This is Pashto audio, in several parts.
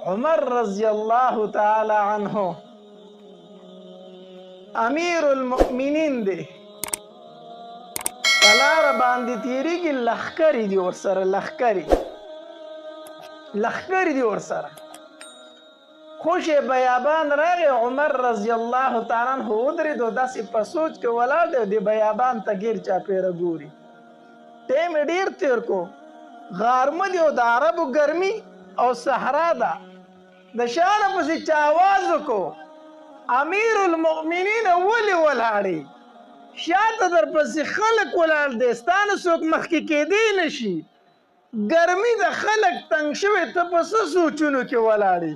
عمر رضی الله تعالی عنه امیر المؤمنین دی، په لاره باندې تېرېږي، لښکرې دي ورسره، لښکرې دي ورسره. خوش بیابان راغی، عمر رضی الله تعالی عنه ودرېد او داسې په سوچ کې ولاړ دی، د بیابان ته ګیر چاپېره ګوري. ټیم یې ډېر تېر کو، غارمه دی او د عربو ګرمي او صحرا ده. د شانه پسې چا آواز وکړو، امیر المؤمنین ولې ولاړې؟ شاته در پسې خلک ولاړ دی، ستا نه څوک مخکې کېدی نه شي. ګرمي د خلک تنګ شوی، ته په څه سوچونو کې ولاړې؟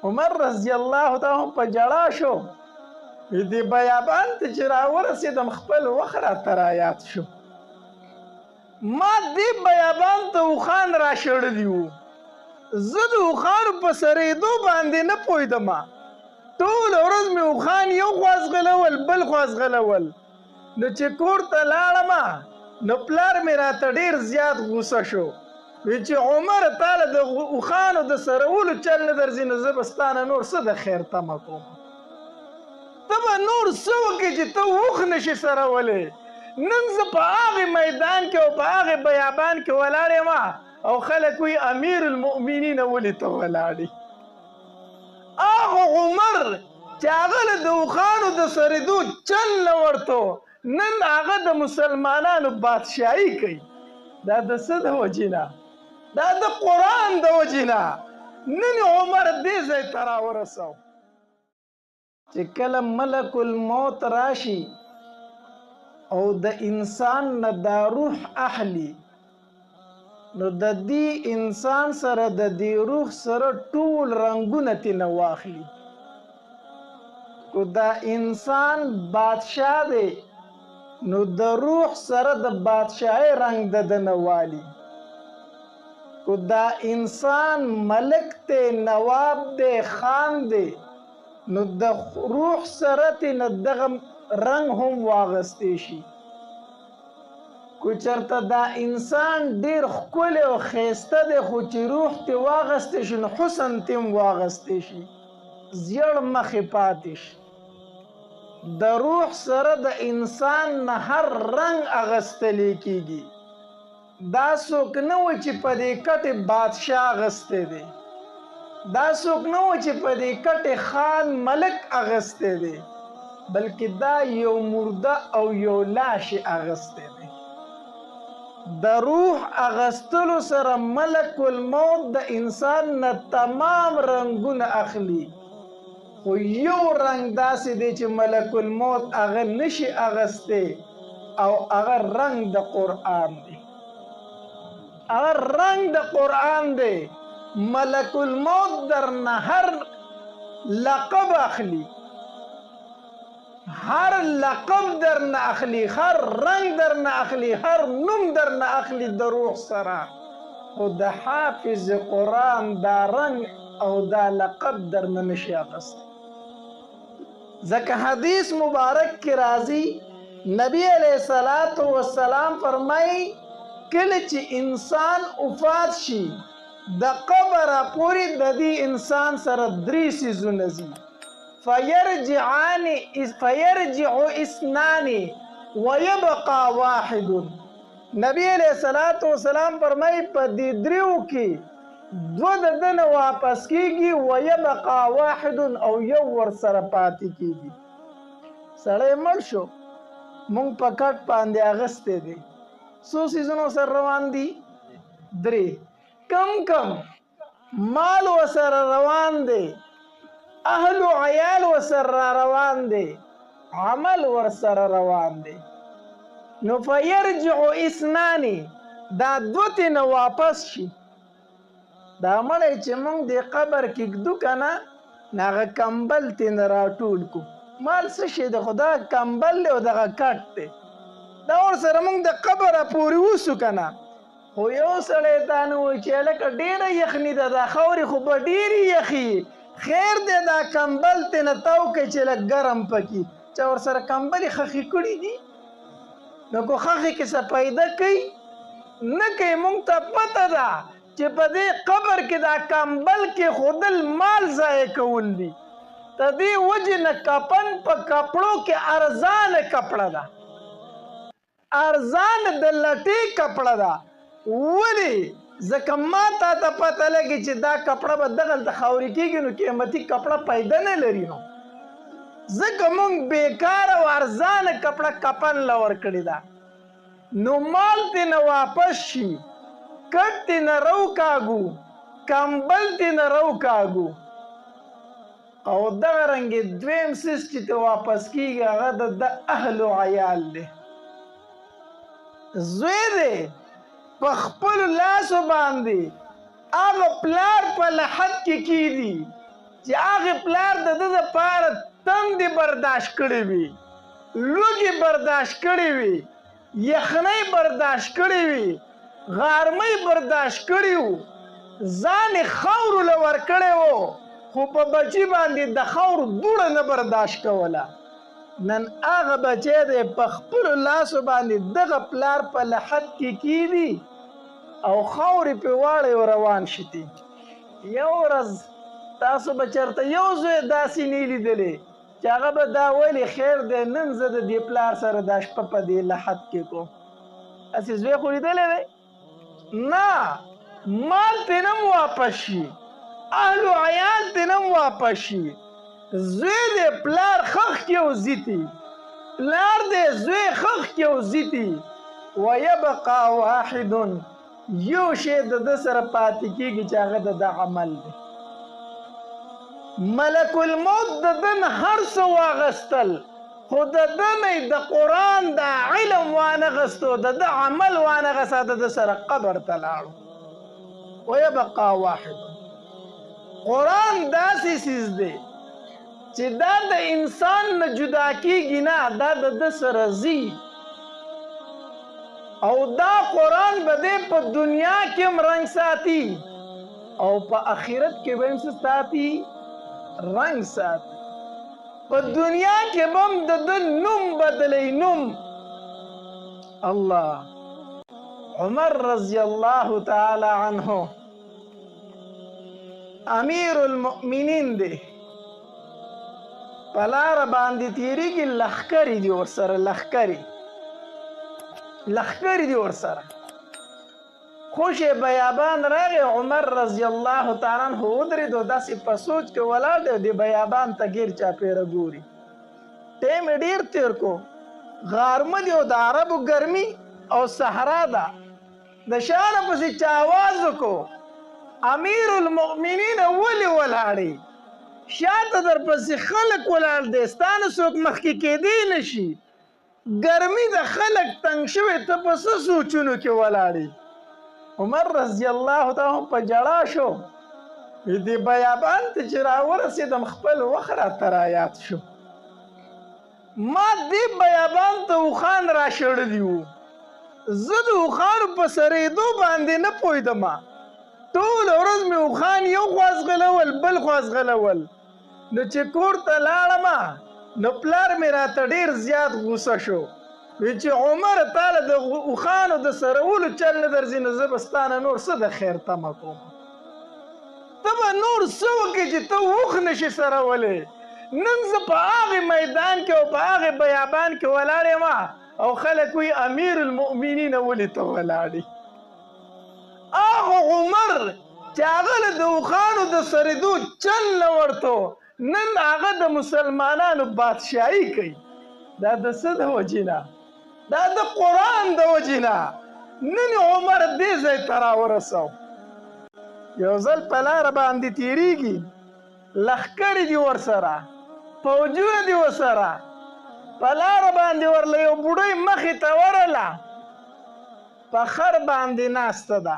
عمر رضی الله تعالی په ژړا شو، دې بیابان ته چې راورسېدم خپل وخت راته رایاد شو. ما دې بیابان ته اوښان راشړلي وو، زه د اوښانو په سرېدو باندې نه پوهېدم. ټوله ورځ مې اوښان یو خوا ځغلول بل خوا ځغلول. نو چې کور ته لاړم نو پلار مې راته ډېر زیات غوسه شو، وی چې عمر تاله د اوښانو د سرولو چل نه درځي، نو زه به ستا نه نور څه د خیر تمه کوم؟ ته به نور څه وکړې چې ته اوښ نشي سرولی؟ نن زه په هغې میدان کې او په هغې بیابان کې ولاړ یم او خلک وایي امیر المؤمنین ولې ته ولاړې؟ هغه عمر چې هغه له د اوښانو د سرېدو چل نه ورته، نن هغه د مسلمانانو بادشاهي کوي. دا د څه د وجې نه؟ دا د قرآن د وجې نه. نن عمر دې ځای ته راورسو چې کله ملک الموت راشي او د انسان نه دا روح اخلي، نو د دې انسان سره د دې روح سره ټول رنګونه ترېنه واخلي. کو دا انسان بادشاه دی، نو د روح سره د بادشاهۍ رنګ د ده نه والي. کو دا انسان ملک دی، نواب دی، خان دی، نو د روح سره ترېنه دغه رنګ هم واغستی شي. کو چېرته دا انسان ډېر ښکلی او ښایسته دی، خو چې روح ترې واغستی شي نو حسن ترې هم واغستی شي، زیړ مخې پاتې شي. د روح سره د انسان نه هر رنګ اغستلی کېږي. دا څوک نه و چې په دې کټې بادشاه اغستی دی، دا څوک نه و چې په دې کټې خان ملک اغستی دی، بلکې دا یو مرده او یو لاش یې اغستی دی. د روح اغستلو سره ملک الموت د انسان نه تمام رنګونه اخلي، خو یو رنګ داسې دی چې ملک الموت هغه نشي اغستی، او هغه رنګ د قرآن دی. هغه رنګ د قرآن دی. ملک الموت درنه هر لقب اخلي، هر لقب درنه اخلي، هر رنګ درنه اخلي، هر نوم درنه اخلي د روح سره، خو د حافظ قرآن دا رنګ او دا لقب درنه نشي اخستی. ځکه حدیث مبارک کې راځي، نبی علیه الصلاة والسلام فرمایي کله چې انسان وفات شي د قبره پورې د دې انسان سره درې څیزونه ځي. فیرجع اثنان ویبقى واحد. نبی علیه الصلاة والسلام فرمایي په دې دریو کې دوه د ده نه واپس کېږي، ویبقى واحد او یو ورسره پاتې کېږي. سړی مړ شو، مونږ په کټ باندې اغستی دی، څو څیزونه سره روان دي؟ درې. کم مال ورسره روان دی، اهل و عیال ورسره روان دی، عمل ورسره روان دی. نو فیرجع اثنان، دا دوه ترېنه واپس شي. دا مړی چې موږ د قبر کې ږدو که نه، هغه کمبل ترېنه راټول کړو. مال څه شی دی؟ خو دغه کمبل دی او دغه کټ دی، دا ورسره موږ د قبره پورې وسو که نه. خو یو سړی تا نه وایي چې هلکه ډېره یخني ده، دا خاورې خو به ډېرې یخي، خیر دی دا کمبل ترېنه تاو کړئ چې لږ ګرم پکې. چا ورسره کمبلې خښې کړي دي؟ نو که خښې کې څه پیدا کوي؟ نه کوي. موږ ته پته ده چې په دې قبر کې دا کمبل کې خودل مال ضایع کول دي. د دې وجې نه کفن په کپړو کې ارزانه کپړه ده، ارزانه د لټې کپړه ده. ولې؟ ځکه ما تا ته پته لګي چې دا کپړه به دغلته خاورې کېږي نو قیمتي کپړه پیدا نه لري. نو ځکه موږ بیکاره او ارزانه کپړه کفن له ورکړې ده. نو مال ترې نه واپس شي، کټ ترې نه روکاږو، کمبل ترې نه روکاږو. او دغه رنګې دویم څیز چې ته واپس کېږي هغه د اهل و عیال دی. زوی دی په خپلو لاسو باندې هغه پلار په لحد کې کیدي چې هغه پلار د ده دپاره تندې برداشت کړې وي، لوږې برداشت کړې وي، یخنۍ برداشت کړې وي، غارمۍ برداشت کړې وو، ځان یې خاورو له ورکړی و خو په بچي باندې د خاورو دوړه نه برداشت کوله. نن هغه بچی دی په خپلو لاسو باندې دغه پلار په لحد کې کیدي او خاورې پرې واړی او روان شي. یو ورځ تاسو به چېرته یو زوی داسې نه لیدلی چې هغه به دا ویلي خیر دی نن زه د دې پلار سره دا شپه په دې لحد کې کوم. هسې زوی خو لیدلی دی؟ نه، مال ترې نه م واپس شي، اهل و عیال ترې نه م واپس شي. زوی دی پلار خښ کې او زیتي، پلار دی زوی خښ کې او زیتي. ویبقى واحد، یو شی د ده سره پاتې کېږي چې هغه د ده عمل دی. ملک الموت د ده نه هر څه واغستل خو د ده نه د قرآن د علم وانغستو، د ده عمل وانغسته، د ده سره قبر ته لاړو. ویبقى واحد، قرآن داسې څیز دی چې دا د انسان نه جدا کېږي نه، دا د ده سره ځي. او دا قرآن به دی په دنیا کې هم رنګ ساتي او په آخرت کې به هم څه ساتي؟ رنګ ساتي. په دنیا کې به هم د ده نوم بدلی، نوم. الله عمر رضی الله تعالی عنه امیر المؤمنین دی، په لاره باندې تېرېږي، لښکرې دي ورسره، لښکرې دي ورسره. خوش بیابان راغی، عمر رضی الله تعالی عنه ودرېد او داسې په سوچ کې ولاړ دی او د بیابان ته ګیر چاپېره ګوري. ټیم یې ډېر تېر کو، غارمه دی او د عربو ګرمي او صحرا ده. د شانه پسې چا آواز وکړو امیر المؤمنین ولې ولاړې؟ شاته در پسې خلک ولاړ دی، ستا نه څوک مخکې کېدی نه شي. ګرمي د خلک تنګ شوی، ته په څه سوچونو کې ولاړې؟ عمر رضی الله تعالی په جړا شو، دې بیابان ته چې راورسېدم خپل وخت راته رایاد شو. ما دې بیابان ته اوښان راشړلي وو، زه د اوښانو په سرېدو باندې نه پوهېدم. ټوله ورځ مې اوښان یو خوا ځغلول بل خوا ځغلول. نو چې کور ته لاړم نو پلار مې راته ډېر زیات غوسه شو، وی چې عمر تاله د اوښانو د سرولو چل نه درځي نو زه به ستا نه نور څه د خیر تمه کوم؟ ته به نور څه وکړې چې ته اوښ نشي سرولی؟ نن زه په هغې میدان کې او په هغې بیابان کې ولاړ یم او خلک وایي امیر المؤمنین ولې ته ولاړې؟ هغه عمر چې هغه له د اوښانو د سرېدو چل نه ورته نن هغه د مسلمانانو بادشاهي کوي. دا د څه د وجې نه؟ دا د قرآن د وجې نه. نن عمر دې ځای ته راورسو. یو ځل په لاره باندې تېرېږي، لښکرې دي ورسره، فوجونه دي ورسره. په لاره باندې ورله یو بوډۍ مخې ته ورله، په خر باندې ناسته ده.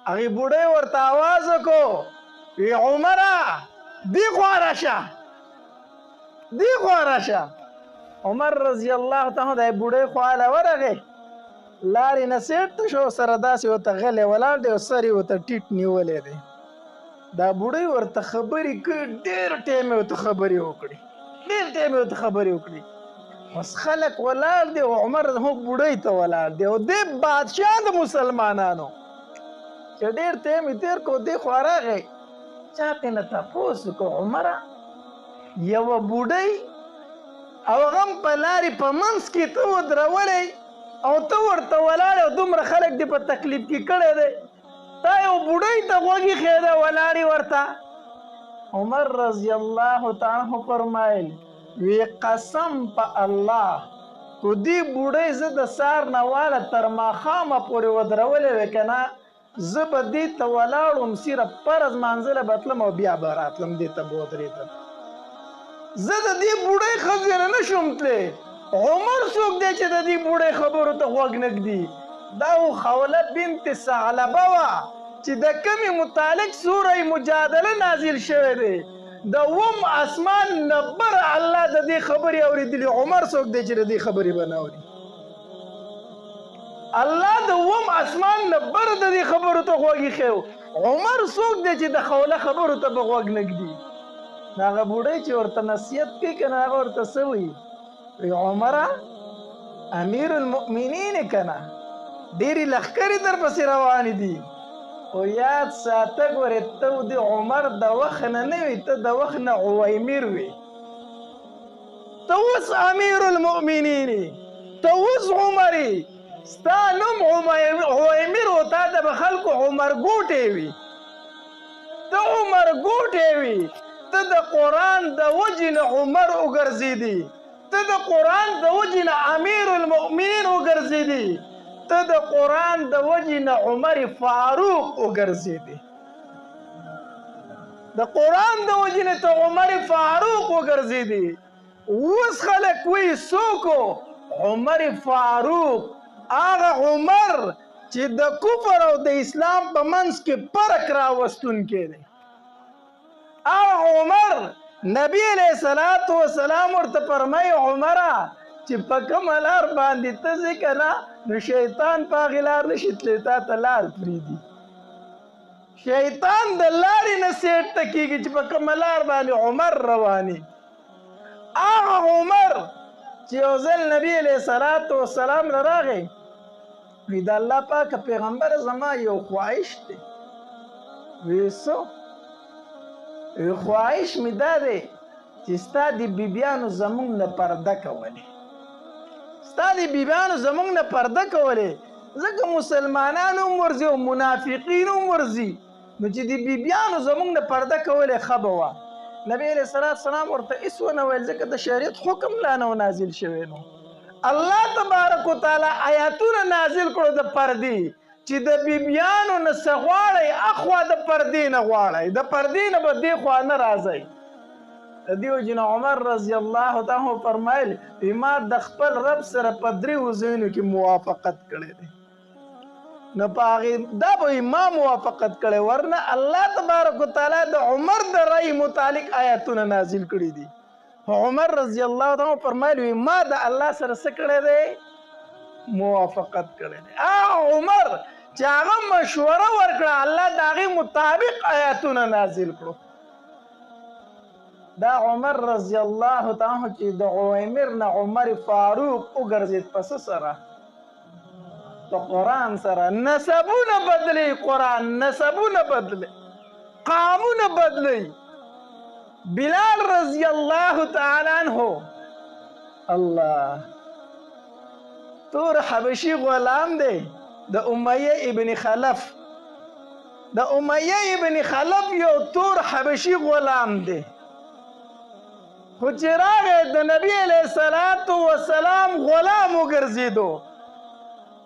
هغې بوډۍ ورته آواز وکړو، وی عمره دې خوا راشه، دې خوا راشه. عمر رضی الله تعالی د بوډۍ خوا له ورغی، لارې نه سیټ شو، سره داسې ورته غلی ولاړ دی او سر یې ورته ټیټ نیولی دی. دا بوډۍ ورته خبرې کوي، ډېر ټایم یې ورته خبرې وکړي، ډېر ټایم یې ورته خبرې وکړي. اوس خلک ولاړ دی او عمر هم بوډۍ ته ولاړ دی او دی بادشاه د مسلمانانو. چې ډېر ټایم یې تېر کړو دې خوا راغی چا ترېنه تپوس وکړو عمره یوه بوډۍ او هغه هم په لارې په منځ کې ته ودرولی او ته ورته ولاړې او دومره خلک دې په تکلیف کې کړی دی تا یو بوډۍ ته غوږ ایښی دی ولاړې ورته عمر رضی الله تعالی عنه فرمایل وی قسم په الله کو دې بوډۍ زه د سار نه واله تر ماښامه پورې ودرولی وی که نه زه به دې ته ولاړ وم صرف فرض مانځله به تلم او بیا به راتلم دې ته به ودرېدم زه د دې بوډۍ ښځې نه نه شم تللی عمر څوک دی چې د دې بوډۍ خبرو ته غوږ نه ږدي دا و خوله بنت ثعلبه وه چې د کمې متعلق سوره مجادله نازل شوی دی د وم اسمان نبر الله د دې خبرې اورېدلي عمر څوک دی چې د دې خبرې به نه اوري الله د وم اسمان نبر د دې خبرو ته غوږ ایښی عمر څوک دی چې د خوله خبرو ته به غوږ نه ږدي هغه بوډۍ چې ورته نصیحت کوي که نه هغه ورته څه وایي وی عمره امیر المؤمنین که نه ډېرې لښکرې در پسې روانې دي خو یاد ساته ګورې ته د عمر د وخت نه نه وي ته د وخت نه عویمر وي ته اوس امیر المؤمنین ته اوس عمرې ستا نوم عویمر و تا ته به خلکو عمر ګوټې وي ته عمر ګوټې وي ته د قرآن د وجې نه عمر وګرځېدي ته د قرآن د وجې نه امیر المؤمنین وګرځېدي ته د قرآن د وجې نه عمر فاروق وګرځېدي د قرآن د وجې نه ته عمر فاروق وګرځېدي اوس خلک وایي څوک عمر فاروق هغه عمر چې د کفر او د اسلام په منځ کې فرق راوستونکی دی هغه عمر نبی علیه الصلاة والسلام ورته فرمایي عمره چې په کومه لار باندې ته ځې که نه نو شیطان په هغې لار نشي تللی تا ته لار پرېږدي شیطان د لارې نه سیټ ته کېږي چې په کومه لار باندې عمر رواني هغه عمر چې یو ځل نبی علیه الصلاة والسلام له راغی وی د الله پاکه پیغمبر زما یو خواهش دی وی څه خواهش می دا دی چې ستا د بیبیانو زمونږ نه پرده کولې ستا د بیبیانو زمونږ نه پرده کولې ځکه مسلمانان هم ورځي او منافقین هم ورځي نو چې د بیبیانو زمونږ نه پرده کولې ښه به وه نبی علیه السلام ورته هېڅ ونه ویل ځکه د شریعت حکم لا نه نازل شوی نو الله تبارک وتعالی آیاتونه نازل کړو د پردې چې د بیبیانو نه څه غواړئ اخوا د پردې نه غواړئ د پردې نه به دې خوا نه راځئ د دې وجې نه عمر رضی الله تعالی فرمایل ما د خپل رب سره په درېو ځایونو کې موافقت کړی دی نو په هغې دا به ما موافقت کړی ورنه الله تبارک وتعالی د عمر د رأی متعلق آیاتونه نازل کړي دي عمر رضی الله تعالی فرمایل ما د الله سره څه کړی دی موافقت کړی دی عمر چې هغه مشوره ورکړه الله د هغې مطابق آیاتونه نازل کړو دا عمر رضی الله تعالی چې د عویمر نه عمر فاروق وګرځېد په څه سره د قرآن سره نسبونه بدلی قرآن نسبونه بدلی قامونه بدلی بلال رضی الله تعالی عنه الله تور حبشي غلام دی د امیه ابن خلف د امیه ابن خلف یو تور حبشي غلام دی خو چې راغی د نبی علیه الصلاة والسلام غلام وګرځېدو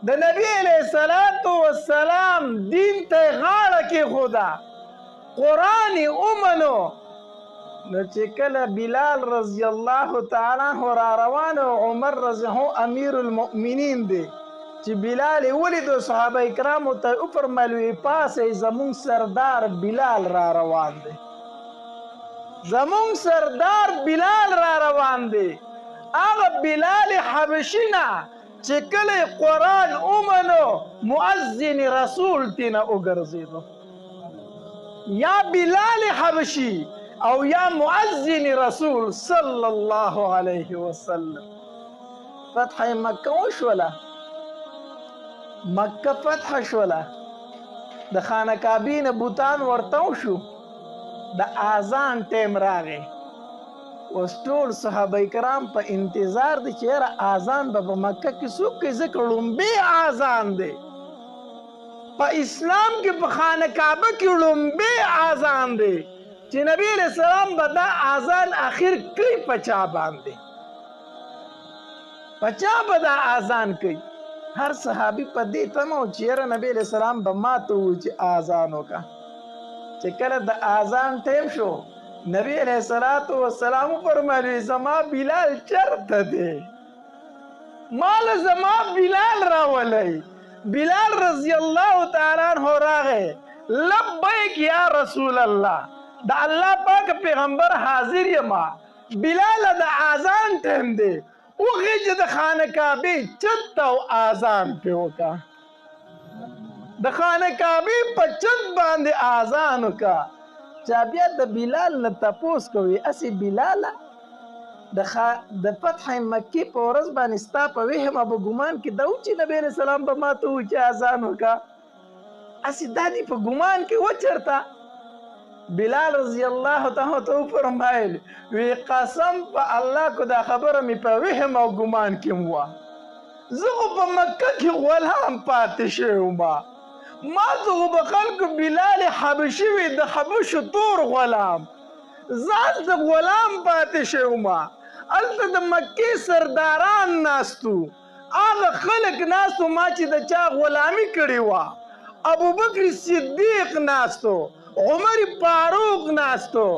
د نبی علیه الصلاة والسلام دین ته غاړه کېښوده قرآن یې ومنو نو چې کله بلال رضی الله تعالی عنه را روان عمر رضی الله امیر المؤمنین دی چې بلال یې ولیدو صحابه کرامو ته وفرمیل پاسئ زمونږ سردار بلال را روان دی زمونږ سردار بلال را روان دی هغه بلال حبشي نه چې کله قرآن ومنو مؤذن رسول تېنه وګرځېدو یا بلال حبشي او یا مؤذن رسول صلی الله علیه وسلم فتح مکه وشوله مکه فتح شوله د خانه کعبې نه بوتان ورتاو شو د اذان ټیم راغی اوس ټول صحابه کرام په انتظار دي چې یاره اذان به په مکه کې څوک کوي ځکه لومبی اذان دی په اسلام کې په خانه کعبه کې لومبی اذان دی چې نبی علیہ السلام به دا اذان اخر کوي په چا باندې په چا به دا اذان کوي هر صحابي په دې تمه و چې یاره نبی علیہ السلام به ماته ووایي چې اذان وکړه چې کله د اذان ټیم شو نبی علیہ السلام فرمایي زما بلال چرته دی مال زما بلال راولئ بلال رضی الله تعالی عنہ راغی لبیک یا رسول الله د الله پاک پیغمبر حاضر یما بلال د اذان ټیم دی وغه د خانه کعبه چت او اذان په وکا د خانه کعبه په چت باندې اذان وکا چا بیا د بلال نه تپوس کوي اسی بلال د فتح مکی په ورځ باندې ستا په وهم ابو ګمان کې دا چې نبی رسول الله به ماته و چې اذان وکا اسی دادی په ګمان کې و چرتا بلال رضی الله تعالی فرمایل وی قسم په الله کو دا خبره می په وهم او ګمان کې مو زه په مکه کې غلام پاتې شوم ما زه په خلکو بلال حبشي وی د حبش تور غلام ځان د غلام پاتې شوم الته د مکې سرداران ناستو هغه خلک ناستو ما چې د چا غلامي کړې وه ابو بکر صدیق ناستو عمر فاروق ناستو